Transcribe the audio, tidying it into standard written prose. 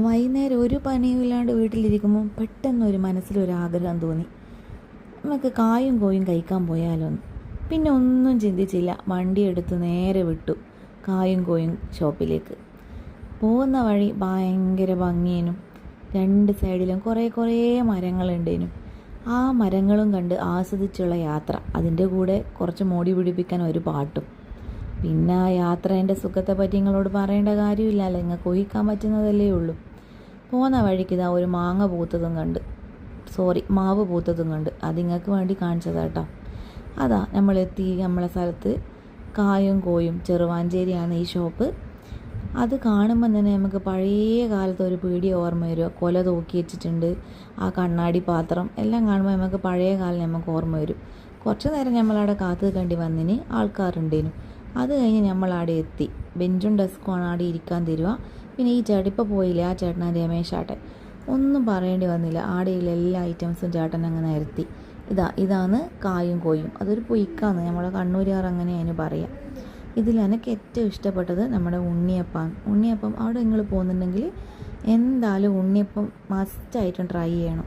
വൈകുന്നേരം ഒരു പണിയും ഇല്ലാണ്ട് വീട്ടിലിരിക്കുമ്പോൾ പെട്ടെന്നൊരു മനസ്സിലൊരാഗ്രഹം തോന്നി, നമുക്ക് കായും കോയും കഴിക്കാൻ പോയാലോ എന്ന്. പിന്നെ ഒന്നും ചിന്തിച്ചില്ല, വണ്ടി എടുത്ത് നേരെ വിട്ടു കായും കോയും ഷോപ്പിലേക്ക്. പോകുന്ന വഴി ഭയങ്കര ഭംഗിയേനും, രണ്ട് സൈഡിലും കുറേ മരങ്ങളുണ്ടേനും. ആ മരങ്ങളും കണ്ട് ആസ്വദിച്ചുള്ള യാത്ര, അതിൻ്റെ കൂടെ കുറച്ച് മോടി പിടിപ്പിക്കാൻ ഒരു പാട്ടും. പിന്നെ ആ യാത്രേൻ്റെ സുഖത്തെ പറ്റി നിങ്ങളോട് പറയേണ്ട കാര്യമില്ലല്ലോ, നിങ്ങൾക്ക് ഊഹിക്കാൻ പറ്റുന്നതല്ലേ ഉള്ളൂ. പോകുന്ന വഴിക്ക് ഇതാ ഒരു മാങ്ങ പൂത്തതും കണ്ട്, മാവ് പൂത്തതും കണ്ട്. അത് നിങ്ങൾക്ക് വേണ്ടി കാണിച്ചതാട്ടോ. അതാ നമ്മളെത്തി നമ്മളെ സ്ഥലത്ത്. കായും കോയും ചെറുവാഞ്ചേരിയാണ് ഈ ഷോപ്പ്. അത് കാണുമ്പോൾ തന്നെ നമുക്ക് പഴയ കാലത്ത് ഒരു പീടിയ ഓർമ്മ വരിക. കൊല തൂക്കി വെച്ചിട്ടുണ്ട്, ആ കണ്ണാടി പാത്രം എല്ലാം കാണുമ്പോൾ നമുക്ക് പഴയ കാലം നമുക്ക് ഓർമ്മ വരും. കുറച്ച് നേരം നമ്മളവിടെ കാത്തു കണ്ടി വന്നിന് ആൾക്കാരുണ്ടേനു. അത് കഴിഞ്ഞ് നമ്മളവിടെ എത്തി. ബെഞ്ചും ഡെസ്ക്കുമാണ് അവിടെ ഇരിക്കാൻ തരുക. പിന്നെ ഈ ചേട്ടൻ ഇപ്പോൾ പോയില്ലേ, ആ ചേട്ടനാണ് രമേശാട്ടൻ. ഒന്നും പറയേണ്ടി വന്നില്ല, ആടെയുള്ള എല്ലാ ഐറ്റംസും ചേട്ടൻ അങ്ങ് നിരത്തി. ഇതാണ് കായും കോയും. അതൊരു പൊയ്ക്കാന്ന് നമ്മളെ കണ്ണൂരുകാർ അങ്ങനെ അതിന് പറയാം. ഇതിൽ എനിക്ക് ഏറ്റവും ഇഷ്ടപ്പെട്ടത് നമ്മുടെ ഉണ്ണിയപ്പം. അവിടെ നിങ്ങൾ പോകുന്നുണ്ടെങ്കിൽ എന്തായാലും ഉണ്ണിയപ്പം മസ്റ്റായിട്ടും ട്രൈ ചെയ്യണം.